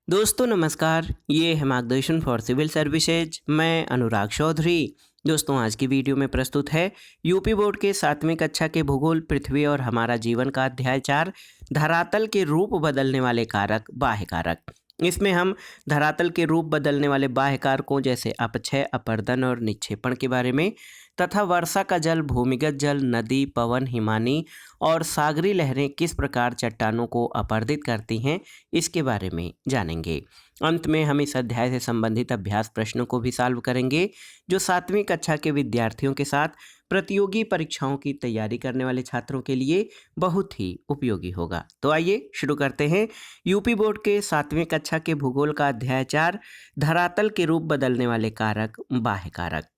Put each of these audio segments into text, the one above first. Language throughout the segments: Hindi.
दोस्तों नमस्कार, ये है मार्गदर्शन फॉर सिविल सर्विसेज। मैं अनुराग चौधरी। दोस्तों आज की वीडियो में प्रस्तुत है यूपी बोर्ड के 7वीं कक्षा के भूगोल पृथ्वी और हमारा जीवन का अध्याय 4 धरातल के रूप बदलने वाले कारक बाह्य कारक। इसमें हम धरातल के रूप बदलने वाले बाह्य कारकों जैसे अपक्षय, अपरदन और निक्षेपण के बारे में तथा वर्षा का जल, भूमिगत जल, नदी, पवन, हिमानी और सागरी लहरें किस प्रकार चट्टानों को अपर्दित करती हैं इसके बारे में जानेंगे। अंत में हम इस अध्याय से संबंधित अभ्यास प्रश्नों को भी सॉल्व करेंगे जो 7वीं कक्षा के विद्यार्थियों के साथ प्रतियोगी परीक्षाओं की तैयारी करने वाले छात्रों के लिए बहुत ही उपयोगी होगा। तो आइए शुरू करते हैं यूपी बोर्ड के 7वीं कक्षा के भूगोल का अध्याय 4 धरातल के रूप बदलने वाले कारक बाह्य कारक।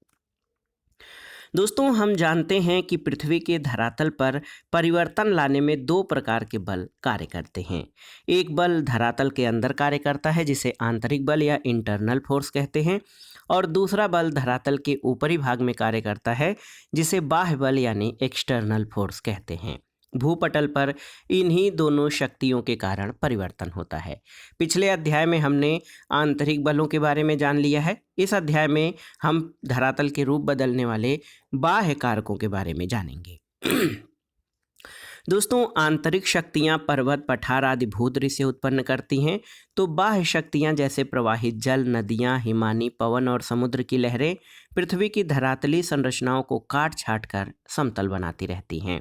दोस्तों हम जानते हैं कि पृथ्वी के धरातल पर परिवर्तन लाने में दो प्रकार के बल कार्य करते हैं। एक बल धरातल के अंदर कार्य करता है जिसे आंतरिक बल या इंटरनल फोर्स कहते हैं, और दूसरा बल धरातल के ऊपरी भाग में कार्य करता है जिसे बाह्य बल यानी एक्सटर्नल फोर्स कहते हैं। भूपटल पर इन्हीं दोनों शक्तियों के कारण परिवर्तन होता है। पिछले अध्याय में हमने आंतरिक बलों के बारे में जान लिया है। इस अध्याय में हम धरातल के रूप बदलने वाले बाह्य कारकों के बारे में जानेंगे। दोस्तों आंतरिक शक्तियां पर्वत, पठार आदि भूदृश्य से उत्पन्न करती हैं, तो बाह्य शक्तियां जैसे प्रवाहित जल, नदियां, हिमानी, पवन और समुद्र की लहरें पृथ्वी की धरातलीय संरचनाओं को काट छाट कर समतल बनाती रहती हैं।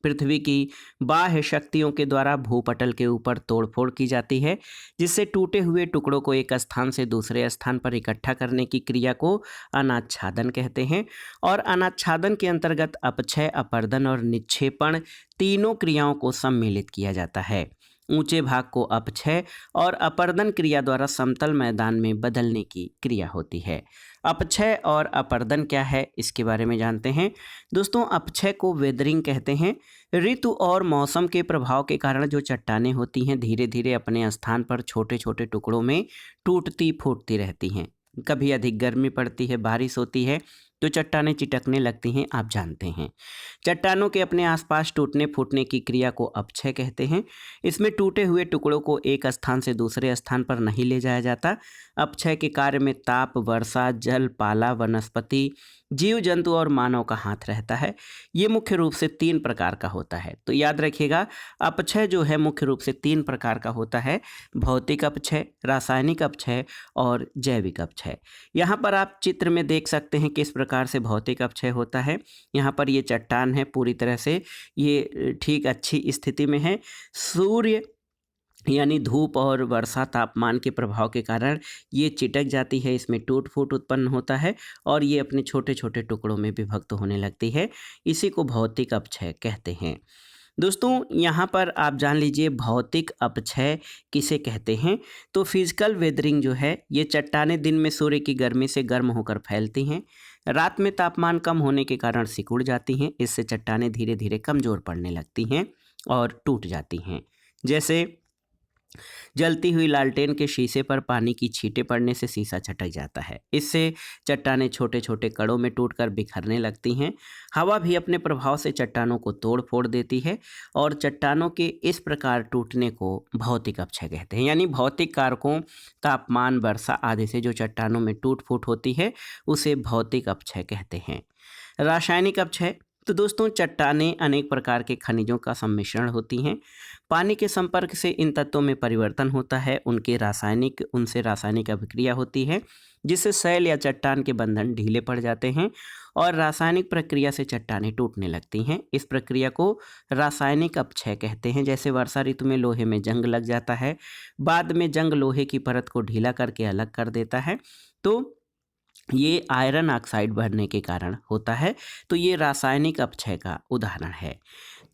पृथ्वी की बाह्य शक्तियों के द्वारा भूपटल के ऊपर तोड़फोड़ की जाती है जिससे टूटे हुए टुकड़ों को एक स्थान से दूसरे स्थान पर इकट्ठा करने की क्रिया को अनाच्छादन कहते हैं। और अनाच्छादन के अंतर्गत अपक्षय, अपरदन और निक्षेपण तीनों क्रियाओं को सम्मिलित किया जाता है। ऊंचे भाग को अपक्षय और अपरदन क्रिया द्वारा समतल मैदान में बदलने की क्रिया होती है। अपक्षय और अपरदन क्या है इसके बारे में जानते हैं। दोस्तों अपक्षय को वेदरिंग कहते हैं। ऋतु और मौसम के प्रभाव के कारण जो चट्टानें होती हैं धीरे धीरे अपने स्थान पर छोटे छोटे टुकड़ों में टूटती फूटती रहती हैं। कभी अधिक गर्मी पड़ती है, बारिश होती है तो चट्टानें चिटकने लगती हैं, आप जानते हैं। चट्टानों के अपने आसपास टूटने फूटने की क्रिया को अपक्षय कहते हैं। इसमें टूटे हुए टुकड़ों को एक स्थान से दूसरे स्थान पर नहीं ले जाया जाता। अपक्षय के कार्य में ताप, वर्षा, जल, पाला, वनस्पति, जीव जंतु और मानव का हाथ रहता है। ये मुख्य रूप से 3 प्रकार का होता है। तो याद रखिएगा अपक्षय जो है मुख्य रूप से 3 प्रकार का होता है: भौतिक अपक्षय, रासायनिक अपक्षय और जैविक अपक्षय। यहाँ पर आप चित्र में देख सकते हैं किस प्रकार से भौतिक अपक्षय होता है। यहाँ पर ये चट्टान है, पूरी तरह से ये ठीक अच्छी स्थिति में है। सूर्य यानी धूप और वर्षा तापमान के प्रभाव के कारण ये चिटक जाती है, इसमें टूट फूट उत्पन्न होता है और ये अपने छोटे छोटे टुकड़ों में विभक्त होने लगती है। इसी को भौतिक अपक्षय कहते हैं। दोस्तों यहाँ पर आप जान लीजिए भौतिक अपक्षय किसे कहते हैं। तो फिजिकल वेदरिंग जो है, ये चट्टानें दिन में सूर्य की गर्मी से गर्म होकर फैलती हैं, रात में तापमान कम होने के कारण सिकुड़ जाती हैं। इससे चट्टानें धीरे धीरे कमज़ोर पड़ने लगती हैं और टूट जाती हैं। जैसे जलती हुई लालटेन के शीशे पर पानी की छींटें पड़ने से शीशा छटक जाता है। इससे चट्टानें छोटे छोटे कणों में टूटकर बिखरने लगती हैं। हवा भी अपने प्रभाव से चट्टानों को तोड़ फोड़ देती है और चट्टानों के इस प्रकार टूटने को भौतिक अपक्षय कहते हैं। यानी भौतिक कारकों, तापमान, वर्षा आदि से जो चट्टानों में टूट फूट होती है उसे भौतिक अपक्षय कहते हैं। रासायनिक अपक्षय, तो दोस्तों चट्टानें अनेक प्रकार के खनिजों का सम्मिश्रण होती हैं। पानी के संपर्क से इन तत्वों में परिवर्तन होता है, उनसे रासायनिक अभिक्रिया होती है जिससे शैल या चट्टान के बंधन ढीले पड़ जाते हैं और रासायनिक प्रक्रिया से चट्टानें टूटने लगती हैं। इस प्रक्रिया को रासायनिक अपक्षय कहते हैं। जैसे वर्षा ऋतु में लोहे में जंग लग जाता है, बाद में जंग लोहे की परत को ढीला करके अलग कर देता है, तो ये आयरन ऑक्साइड बढ़ने के कारण होता है। तो ये रासायनिक अपक्षय का उदाहरण है।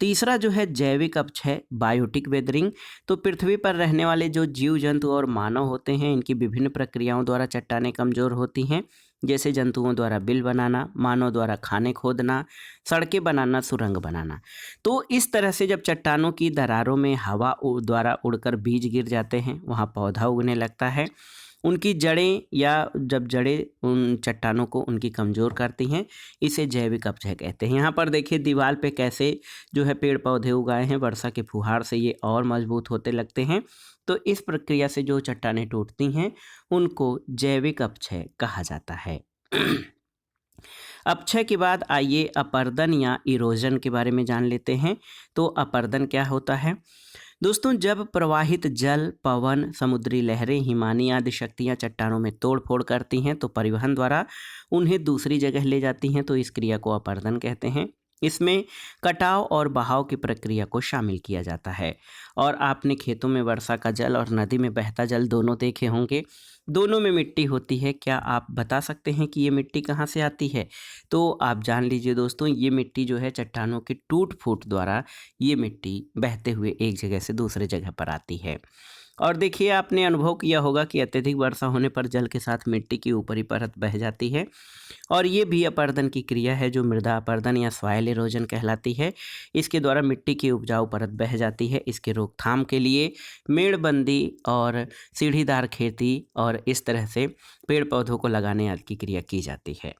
तीसरा जो है जैविक अपक्षय, बायोटिक वेदरिंग। तो पृथ्वी पर रहने वाले जो जीव जंतु और मानव होते हैं इनकी विभिन्न प्रक्रियाओं द्वारा चट्टानें कमज़ोर होती हैं। जैसे जंतुओं द्वारा बिल बनाना, मानव द्वारा खाने खोदना, सड़कें बनाना, सुरंग बनाना। तो इस तरह से जब चट्टानों की दरारों में हवा द्वारा उड़कर बीज गिर जाते हैं, वहाँ पौधा उगने लगता है। उनकी जड़ें या जब जड़ें उन चट्टानों को उनकी कमज़ोर करती हैं, इसे जैविक अपक्षय कहते हैं। यहाँ पर देखिए दीवार पे कैसे जो है पेड़ पौधे उगाए हैं, वर्षा के फुहार से ये और मजबूत होते लगते हैं। तो इस प्रक्रिया से जो चट्टानें टूटती हैं उनको जैविक अपक्षय कहा जाता है। अपक्षय के बाद आइए अपर्दन या इरोजन के बारे में जान लेते हैं। तो अपर्दन क्या होता है दोस्तों? जब प्रवाहित जल, पवन, समुद्री लहरें, हिमानी आदि शक्तियां चट्टानों में तोड़ फोड़ करती हैं तो परिवहन द्वारा उन्हें दूसरी जगह ले जाती हैं, तो इस क्रिया को अपर्दन कहते हैं। इसमें कटाव और बहाव की प्रक्रिया को शामिल किया जाता है। और आपने खेतों में वर्षा का जल और नदी में बहता जल दोनों देखे होंगे। दोनों में मिट्टी होती है। क्या आप बता सकते हैं कि ये मिट्टी कहाँ से आती है? तो आप जान लीजिए दोस्तों, ये मिट्टी जो है चट्टानों की टूट फूट द्वारा ये मिट्टी बहते हुए एक जगह से दूसरे जगह पर आती है। और देखिए, आपने अनुभव किया होगा कि अत्यधिक वर्षा होने पर जल के साथ मिट्टी की ऊपरी परत बह जाती है, और ये भी अपर्दन की क्रिया है जो मृदा अपर्दन या सॉइल इरोजन कहलाती है। इसके द्वारा मिट्टी की उपजाऊ परत बह जाती है। इसके रोकथाम के लिए मेड़बंदी और सीढ़ीदार खेती और इस तरह से पेड़ पौधों को लगाने आदि की क्रिया की जाती है।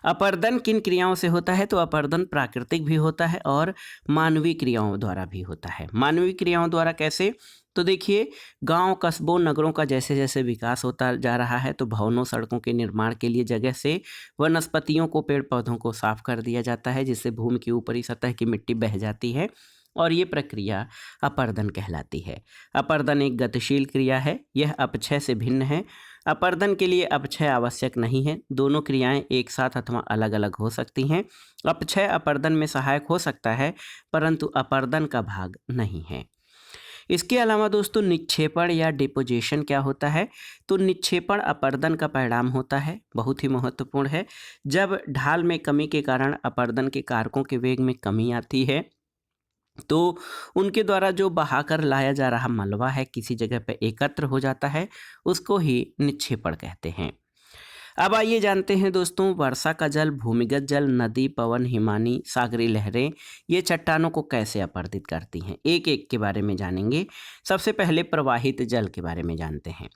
अपर्दन किन क्रियाओं से होता है? तो अपर्दन प्राकृतिक भी होता है और मानवीय क्रियाओं द्वारा भी होता है। मानवीय क्रियाओं द्वारा कैसे? तो देखिए, गांव, कस्बों, नगरों का जैसे जैसे विकास होता जा रहा है तो भवनों, सड़कों के निर्माण के लिए जगह से वनस्पतियों को, पेड़ पौधों को साफ कर दिया जाता है, जिससे भूमि की ऊपरी सतह की मिट्टी बह जाती है, और ये प्रक्रिया अपर्दन कहलाती है। अपर्दन एक गतिशील क्रिया है। यह अपक्षय से भिन्न है। अपर्दन के लिए अपक्षय आवश्यक नहीं है। दोनों क्रियाएं एक साथ अथवा अलग अलग हो सकती हैं। अपक्षय अपर्दन में सहायक हो सकता है, परंतु अपर्दन का भाग नहीं है। इसके अलावा दोस्तों, निक्षेपण या डिपोजिशन क्या होता है? तो निक्षेपण अपर्दन का परिणाम होता है, बहुत ही महत्वपूर्ण है। जब ढाल में कमी के कारण अपर्दन के कारकों के वेग में कमी आती है तो उनके द्वारा जो बहाकर लाया जा रहा मलबा है किसी जगह पर एकत्र हो जाता है, उसको ही निक्षेपण कहते हैं। अब आइए जानते हैं दोस्तों, वर्षा का जल, भूमिगत जल, नदी, पवन, हिमानी, सागरी लहरें ये चट्टानों को कैसे अपरदित करती हैं, एक एक के बारे में जानेंगे। सबसे पहले प्रवाहित जल के बारे में जानते हैं।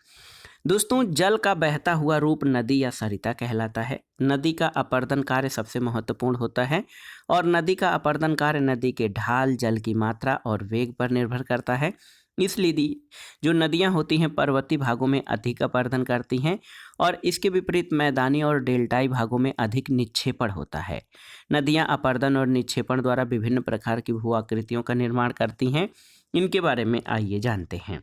दोस्तों, जल का बहता हुआ रूप नदी या सरिता कहलाता है। नदी का अपर्दन कार्य सबसे महत्वपूर्ण होता है, और नदी का अपर्दन कार्य नदी के ढाल, जल की मात्रा और वेग पर निर्भर करता है। इसलिए जो नदियां होती हैं पर्वतीय भागों में अधिक अपर्दन करती हैं, और इसके विपरीत मैदानी और डेल्टाई भागों में अधिक निक्षेपण होता है। नदियां अपर्दन और निक्षेपण द्वारा विभिन्न प्रकार की भू आकृतियों का निर्माण करती हैं। इनके बारे में आइए जानते हैं।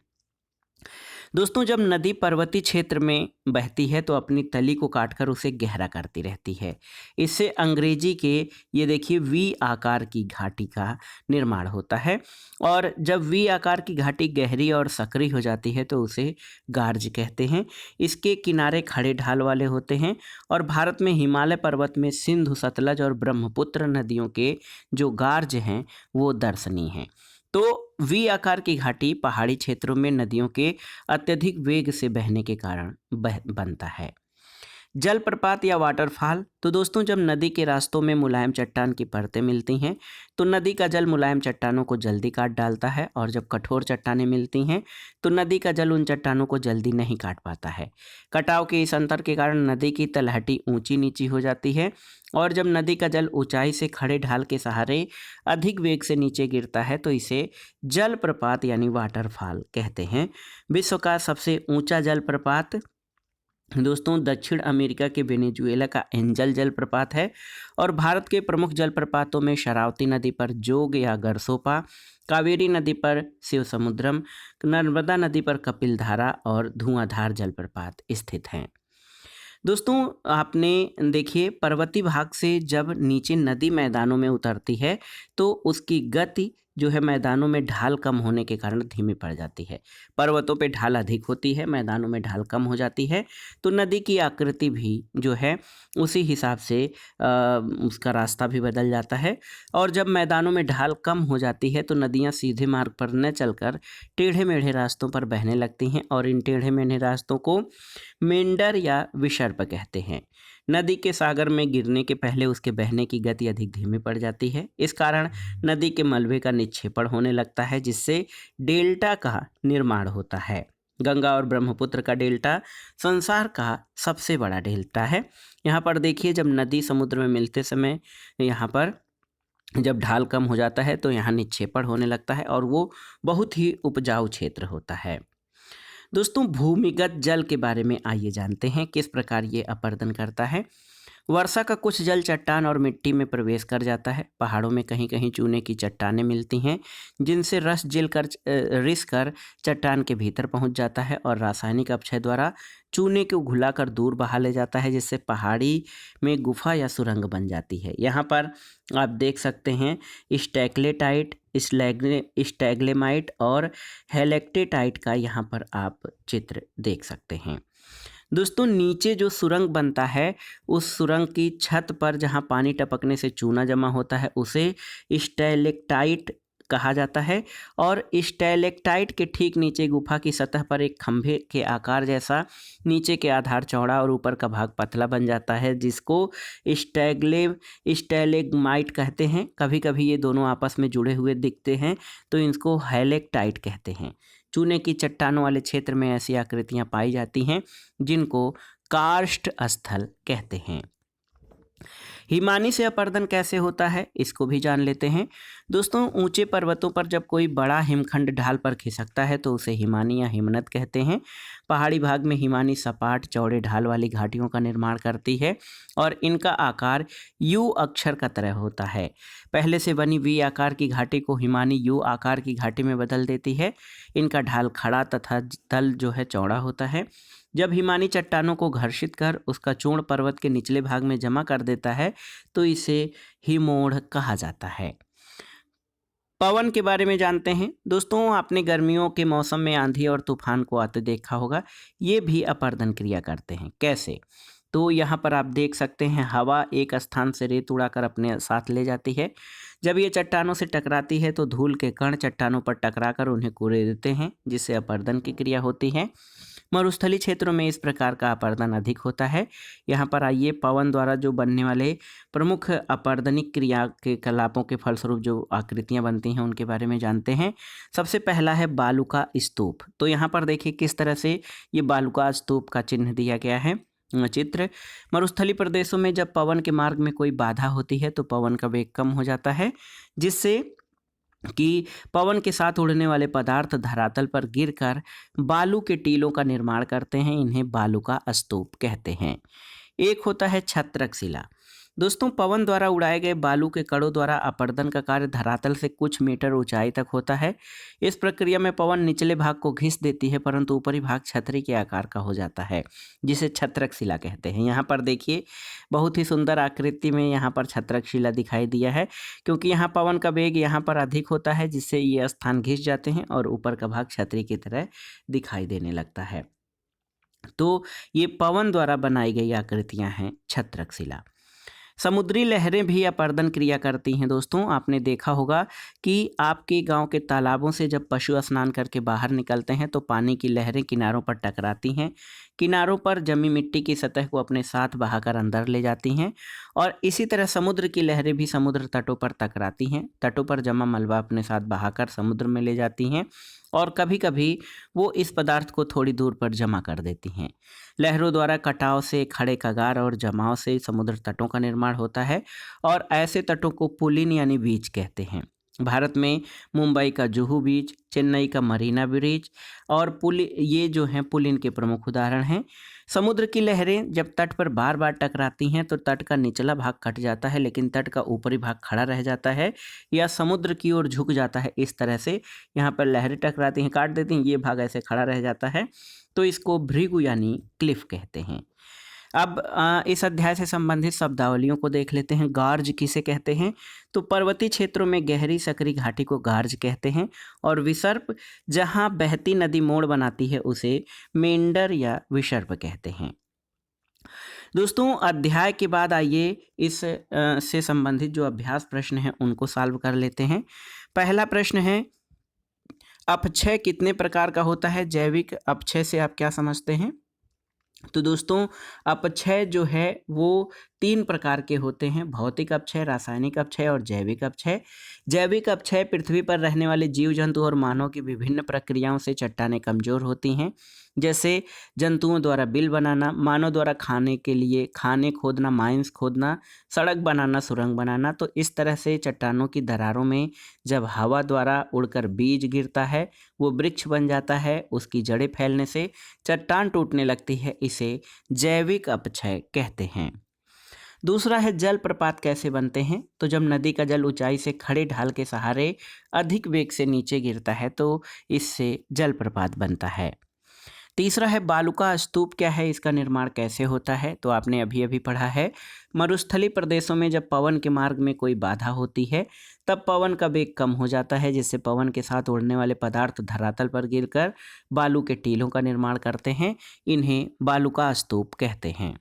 दोस्तों, जब नदी पर्वतीय क्षेत्र में बहती है तो अपनी तली को काटकर उसे गहरा करती रहती है। इससे अंग्रेजी के ये देखिए वी आकार की घाटी का निर्माण होता है, और जब वी आकार की घाटी गहरी और सकरी हो जाती है तो उसे गार्ज कहते हैं। इसके किनारे खड़े ढाल वाले होते हैं, और भारत में हिमालय पर्वत में सिंधु, सतलज और ब्रह्मपुत्र नदियों के जो गार्ज हैं वो दर्शनीय हैं। तो वी आकार की घाटी पहाड़ी क्षेत्रों में नदियों के अत्यधिक वेग से बहने के कारण बनता है। जलप्रपात या वाटरफॉल, तो दोस्तों जब नदी के रास्तों में मुलायम चट्टान की परतें मिलती हैं तो नदी का जल मुलायम चट्टानों को जल्दी काट डालता है, और जब कठोर चट्टानें मिलती हैं तो नदी का जल उन चट्टानों को जल्दी नहीं काट पाता है। कटाव के इस अंतर के कारण नदी की तलहटी ऊंची नीची हो जाती है, और जब नदी का जल ऊंचाई से खड़े ढाल के सहारे अधिक वेग से नीचे गिरता है तो इसे जलप्रपात यानी वाटरफॉल कहते हैं। विश्व का सबसे ऊंचा जलप्रपात दोस्तों दक्षिण अमेरिका के वेनेजुएला का एंजल जलप्रपात है, और भारत के प्रमुख जलप्रपातों में शरावती नदी पर जोग या गरसोपा, कावेरी नदी पर शिव समुद्रम, नर्मदा नदी पर कपिलधारा और धुआंधार जलप्रपात स्थित हैं। दोस्तों, आपने देखिए पर्वतीय भाग से जब नीचे नदी मैदानों में उतरती है तो उसकी गति जो है मैदानों में ढाल कम होने के कारण धीमी पड़ जाती है। पर्वतों पे ढाल अधिक होती है, मैदानों में ढाल कम हो जाती है, तो नदी की आकृति भी जो है उसी हिसाब से उसका रास्ता भी बदल जाता है। और जब मैदानों में ढाल कम हो जाती है तो नदियाँ सीधे मार्ग पर न चलकर टेढ़े मेढ़े रास्तों पर बहने लगती हैं, और इन टेढ़े मेढ़े रास्तों को मेंडर या विसर्प कहते हैं। नदी के सागर में गिरने के पहले उसके बहने की गति अधिक धीमी पड़ जाती है। इस कारण नदी के मलबे का निक्षेपण होने लगता है, जिससे डेल्टा का निर्माण होता है। गंगा और ब्रह्मपुत्र का डेल्टा संसार का सबसे बड़ा डेल्टा है। यहाँ पर देखिए जब नदी समुद्र में मिलते समय यहाँ पर जब ढाल कम हो जाता है तो यहाँ निक्षेपण होने लगता है और वो बहुत ही उपजाऊ क्षेत्र होता है। दोस्तों, भूमिगत जल के बारे में आइए जानते हैं किस प्रकार ये अपर्दन करता है। वर्षा का कुछ जल चट्टान और मिट्टी में प्रवेश कर जाता है। पहाड़ों में कहीं कहीं चूने की चट्टानें मिलती हैं जिनसे रस रिस कर चट्टान के भीतर पहुंच जाता है और रासायनिक अपक्षय द्वारा चूने को घुलाकर दूर बहा ले जाता है, जिससे पहाड़ी में गुफा या सुरंग बन जाती है। यहाँ पर आप देख सकते हैं स्टैग्लेटाइट, स्टैग्लेमाइट और हेलेक्टेटाइट का यहाँ पर आप चित्र देख सकते हैं। दोस्तों, नीचे जो सुरंग बनता है उस सुरंग की छत पर जहाँ पानी टपकने से चूना जमा होता है उसे स्टैलेक्टाइट कहा जाता है। और स्टैलेक्टाइट के ठीक नीचे गुफा की सतह पर एक खंभे के आकार जैसा नीचे के आधार चौड़ा और ऊपर का भाग पतला बन जाता है, जिसको स्टैलेग्माइट कहते हैं। कभी कभी ये दोनों आपस में जुड़े हुए दिखते हैं तो इनको हेलेक्टाइट कहते हैं। चूने की चट्टानों वाले क्षेत्र में ऐसी आकृतियां पाई जाती हैं जिनको कार्स्ट स्थल कहते हैं। हिमानी से अपर्दन कैसे होता है इसको भी जान लेते हैं। दोस्तों, ऊंचे पर्वतों पर जब कोई बड़ा हिमखंड ढाल पर खिसकता है तो उसे हिमानी या हिमनद कहते हैं। पहाड़ी भाग में हिमानी सपाट चौड़े ढाल वाली घाटियों का निर्माण करती है और इनका आकार यू अक्षर का तरह होता है। पहले से बनी वी आकार की घाटी को हिमानी यू आकार की घाटी में बदल देती है। इनका ढाल खड़ा तथा तल जो है चौड़ा होता है। जब हिमानी चट्टानों को घर्षित कर उसका चूर्ण पर्वत के निचले भाग में जमा कर देता है तो इसे हिमोड़ कहा जाता है। पवन के बारे में जानते हैं। दोस्तों, आपने गर्मियों के मौसम में आंधी और तूफान को आते देखा होगा। ये भी अपर्दन क्रिया करते हैं। कैसे? तो यहाँ पर आप देख सकते हैं हवा एक स्थान से रेत उड़ाकर अपने साथ ले जाती है। जब ये चट्टानों से टकराती है तो धूल के कण चट्टानों पर टकराकर उन्हें कुरेद देते हैं, जिससे अपर्दन की क्रिया होती है। मरुस्थलीय क्षेत्रों में इस प्रकार का अपर्दन अधिक होता है। यहाँ पर आइए पवन द्वारा जो बनने वाले प्रमुख अपर्दनिक क्रिया के कलापों के फलस्वरूप जो आकृतियाँ बनती हैं उनके बारे में जानते हैं। सबसे पहला है बालुका स्तूप। तो यहाँ पर देखिए किस तरह से ये बालुका स्तूप का चिन्ह दिया गया है। चित्र, मरुस्थलीय प्रदेशों में जब पवन के मार्ग में कोई बाधा होती है तो पवन का वेग कम हो जाता है, जिससे कि पवन के साथ उड़ने वाले पदार्थ धरातल पर गिरकर बालू के टीलों का निर्माण करते हैं। इन्हें बालू का स्तूप कहते हैं। एक होता है छत्रक शिला। दोस्तों, पवन द्वारा उड़ाए गए बालू के कणों द्वारा अपर्दन का कार्य धरातल से कुछ मीटर ऊंचाई तक होता है। इस प्रक्रिया में पवन निचले भाग को घिस देती है परंतु ऊपरी भाग छतरी के आकार का हो जाता है, जिसे छत्रक शिला कहते हैं। यहाँ पर देखिए बहुत ही सुंदर आकृति में यहाँ पर छत्रक शिला दिखाई दिया है, क्योंकि यहाँ पवन का वेग यहाँ पर अधिक होता है, जिससे ये स्थान घिस जाते हैं और ऊपर का भाग छतरी की तरह दिखाई देने लगता है। तो ये पवन द्वारा बनाई गई आकृतियाँ हैं छत्रक शिला। समुद्री लहरें भी अपर्दन क्रिया करती हैं। दोस्तों, आपने देखा होगा कि आपके गांव के तालाबों से जब पशु स्नान करके बाहर निकलते हैं तो पानी की लहरें किनारों पर टकराती हैं। किनारों पर जमी मिट्टी की सतह को अपने साथ बहाकर अंदर ले जाती हैं और इसी तरह समुद्र की लहरें भी समुद्र तटों पर टकराती हैं। तटों पर जमा मलबा अपने साथ बहाकर समुद्र में ले जाती हैं और कभी कभी वो इस पदार्थ को थोड़ी दूर पर जमा कर देती हैं। लहरों द्वारा कटाव से, खड़े कगार और जमाव से समुद्र तटों का निर्माण होता है और ऐसे तटों को पुलिन यानी बीच कहते हैं। भारत में मुंबई का जुहू बीच, चेन्नई का मरीना ब्रिज और ये जो हैं पुलिन के प्रमुख उदाहरण हैं। समुद्र की लहरें जब तट पर बार बार टकराती हैं तो तट का निचला भाग कट जाता है, लेकिन तट का ऊपरी भाग खड़ा रह जाता है या समुद्र की ओर झुक जाता है। इस तरह से यहाँ पर लहरें टकराती हैं, काट देती हैं, ये भाग ऐसे खड़ा रह जाता है, तो इसको भृगु यानी क्लिफ कहते हैं। अब इस अध्याय से संबंधित शब्दावलियों को देख लेते हैं। गार्ज किसे कहते हैं? तो पर्वतीय क्षेत्रों में गहरी सकरी घाटी को गार्ज कहते हैं और विसर्प जहां बहती नदी मोड़ बनाती है उसे मेंडर या विसर्प कहते हैं। दोस्तों, अध्याय के बाद आइए इस से संबंधित जो अभ्यास प्रश्न हैं उनको सॉल्व कर लेते हैं। पहला प्रश्न है, अपक्षय कितने प्रकार का होता है? जैविक अपक्षय से आप क्या समझते हैं? तो दोस्तों, अपक्षय जो है वो तीन प्रकार के होते हैं: भौतिक अपक्षय, रासायनिक अपक्षय और जैविक अपक्षय। जैविक अपक्षय पृथ्वी पर रहने वाले जीव जंतु और मानव की विभिन्न प्रक्रियाओं से चट्टानें कमजोर होती हैं, जैसे जंतुओं द्वारा बिल बनाना, मानव द्वारा खाने के लिए खाने खोदना, माइंस खोदना, सड़क बनाना, सुरंग बनाना। तो इस तरह से चट्टानों की दरारों में जब हवा द्वारा उड़कर बीज गिरता है, वो वृक्ष बन जाता है, उसकी जड़ें फैलने से चट्टान टूटने लगती है। इसे जैविक अपक्षय कहते हैं। दूसरा है जलप्रपात कैसे बनते हैं। तो जब नदी का जल ऊंचाई से खड़े ढाल के सहारे अधिक वेग से नीचे गिरता है तो इससे जलप्रपात बनता है। तीसरा है बालुका स्तूप क्या है, इसका निर्माण कैसे होता है। तो आपने अभी अभी पढ़ा है, मरुस्थलीय प्रदेशों में जब पवन के मार्ग में कोई बाधा होती है तब पवन का वेग कम हो जाता है, जिससे पवन के साथ उड़ने वाले पदार्थ धरातल पर गिरकर बालू के टीलों का निर्माण करते हैं। इन्हें बालुका स्तूप कहते हैं।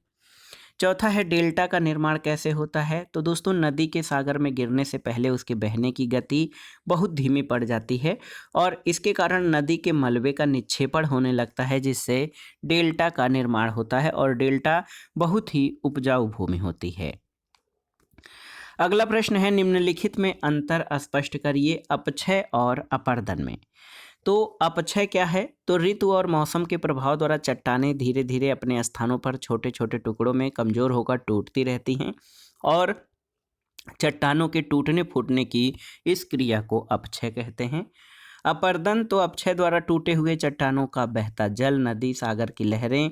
चौथा है डेल्टा का निर्माण कैसे होता है। तो दोस्तों, नदी के सागर में गिरने से पहले उसके बहने की गति बहुत धीमी पड़ जाती है और इसके कारण नदी के मलबे का निक्षेपण होने लगता है, जिससे डेल्टा का निर्माण होता है और डेल्टा बहुत ही उपजाऊ भूमि होती है। अगला प्रश्न है, निम्नलिखित में अंतर स्पष्ट करिए अपक्षय और अपर्दन में। तो अपक्षय क्या है। तो ऋतु और मौसम के प्रभाव द्वारा चट्टानें धीरे धीरे अपने स्थानों पर छोटे छोटे टुकड़ों में कमजोर होकर टूटती रहती हैं और चट्टानों के टूटने फूटने की इस क्रिया को अपक्षय कहते हैं। अपर्दन तो अपक्षय द्वारा टूटे हुए चट्टानों का बहता जल, नदी, सागर की लहरें,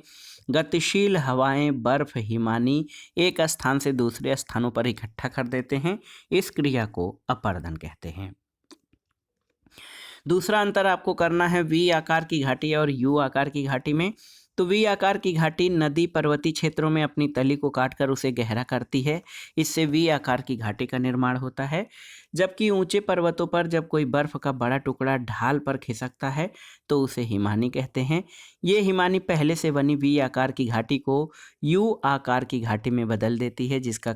गतिशील हवाएं, बर्फ, हिमानी एक स्थान से दूसरे स्थानों पर इकट्ठा कर देते हैं। इस क्रिया को अपर्दन कहते हैं। दूसरा अंतर आपको करना है वी आकार की घाटी और यू आकार की घाटी में। तो वी आकार की घाटी नदी पर्वतीय क्षेत्रों में अपनी तली को काटकर उसे गहरा करती है, इससे वी आकार की घाटी का निर्माण होता है। जबकि ऊंचे पर्वतों पर जब कोई बर्फ का बड़ा टुकड़ा ढाल पर खिसकता है तो उसे हिमानी कहते हैं। ये हिमानी पहले से बनी वी आकार की घाटी को यू आकार की घाटी में बदल देती है, जिसका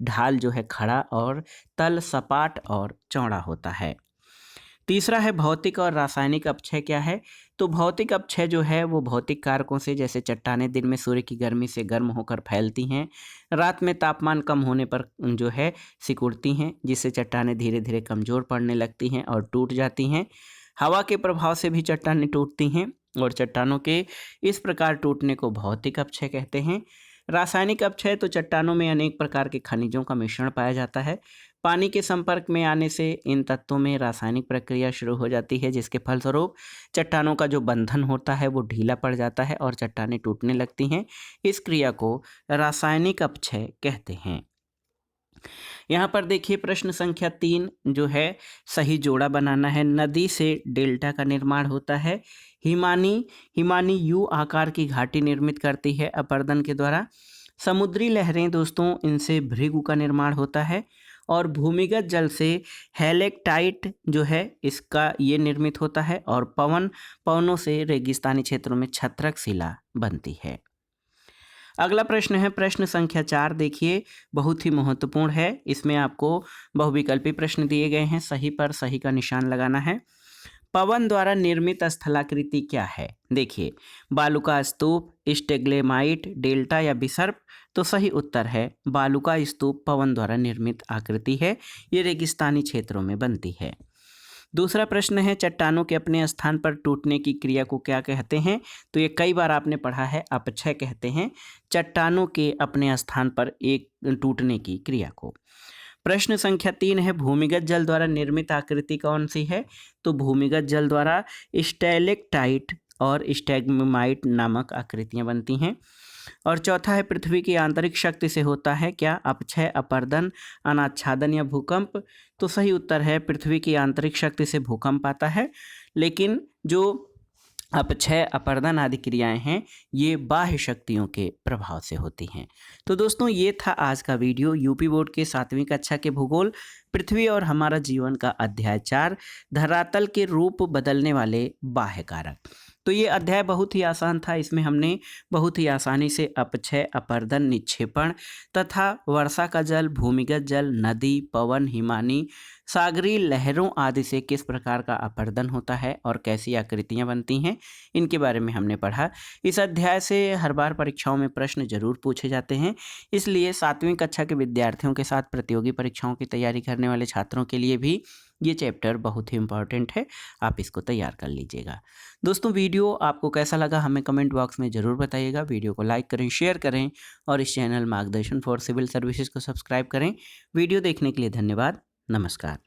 ढाल जो है खड़ा और तल सपाट और चौड़ा होता है। तीसरा है भौतिक और रासायनिक अपक्षय क्या है। तो भौतिक अपक्षय जो है वो भौतिक कारकों से, जैसे चट्टानें दिन में सूर्य की गर्मी से गर्म होकर फैलती हैं, रात में तापमान कम होने पर जो है सिकुड़ती हैं, जिससे चट्टानें धीरे धीरे कमज़ोर पड़ने लगती हैं और टूट जाती हैं। हवा के प्रभाव से भी चट्टानें टूटती हैं और चट्टानों के इस प्रकार टूटने को भौतिक अपक्षय कहते हैं। रासायनिक अपक्षय तो चट्टानों में अनेक प्रकार के खनिजों का मिश्रण पाया जाता है। पानी के संपर्क में आने से इन तत्वों में रासायनिक प्रक्रिया शुरू हो जाती है, जिसके फलस्वरूप चट्टानों का जो बंधन होता है वो ढीला पड़ जाता है और चट्टानें टूटने लगती हैं। इस क्रिया को रासायनिक अपक्षय कहते हैं। यहाँ पर देखिए प्रश्न संख्या 3 जो है सही जोड़ा बनाना है। नदी से डेल्टा का निर्माण होता है। हिमानी यू आकार की घाटी निर्मित करती है अपर्दन के द्वारा। समुद्री लहरें दोस्तों, इनसे भृगु का निर्माण होता है और भूमिगत जल से हेलेक्टाइट जो है इसका ये निर्मित होता है और पवनों से रेगिस्तानी क्षेत्रों में छत्रक शिला बनती है। अगला प्रश्न है प्रश्न संख्या 4। देखिए बहुत ही महत्वपूर्ण है, इसमें आपको बहुविकल्पी प्रश्न दिए गए हैं, सही पर सही का निशान लगाना है। पवन द्वारा निर्मित स्थलाकृति क्या है। देखिए बालुका स्तूप, स्टेग्लेमाइट, डेल्टा या बिसर्प। तो सही उत्तर है बालुका स्तूप पवन द्वारा निर्मित आकृति है, ये रेगिस्तानी क्षेत्रों में बनती है। दूसरा प्रश्न है चट्टानों के अपने स्थान पर टूटने की क्रिया को क्या कहते हैं। तो ये कई बार आपने पढ़ा है, अपक्षय कहते हैं चट्टानों के अपने स्थान पर एक टूटने की क्रिया को। प्रश्न संख्या 3 है भूमिगत जल द्वारा निर्मित आकृति कौन सी है। तो भूमिगत जल द्वारा स्टैलेक्टाइट और स्टैग्माइट नामक आकृतियां बनती हैं। और चौथा है पृथ्वी की आंतरिक शक्ति से होता है क्या, अपक्षय, अपर्दन, अनाच्छादन या भूकंप। तो सही उत्तर है पृथ्वी की आंतरिक शक्ति से भूकंप आता है, लेकिन जो अपक्षय, अपर्दन आदि क्रियाएं हैं ये बाह्य शक्तियों के प्रभाव से होती हैं। तो दोस्तों ये था आज का वीडियो यूपी बोर्ड के 7वीं कक्षा के भूगोल पृथ्वी और हमारा जीवन का अध्याय 4 धरातल के रूप बदलने वाले बाह्य कारक। तो ये अध्याय बहुत ही आसान था। इसमें हमने बहुत ही आसानी से अपक्षय, अपर्दन, निक्षेपण तथा वर्षा का जल, भूमिगत जल, नदी, पवन, हिमानी, सागरीय लहरों आदि से किस प्रकार का अपर्दन होता है और कैसी आकृतियाँ बनती हैं, इनके बारे में हमने पढ़ा। इस अध्याय से हर बार परीक्षाओं में प्रश्न जरूर पूछे जाते हैं, इसलिए 7वीं कक्षा के विद्यार्थियों के साथ प्रतियोगी परीक्षाओं की तैयारी करने वाले छात्रों के लिए भी ये चैप्टर बहुत ही इम्पॉर्टेंट है। आप इसको तैयार कर लीजिएगा। दोस्तों, वीडियो आपको कैसा लगा हमें कमेंट बॉक्स में ज़रूर बताइएगा। वीडियो को लाइक करें, शेयर करें और इस चैनल मार्गदर्शन फॉर सिविल सर्विसेज को सब्सक्राइब करें। वीडियो देखने के लिए धन्यवाद। नमस्कार।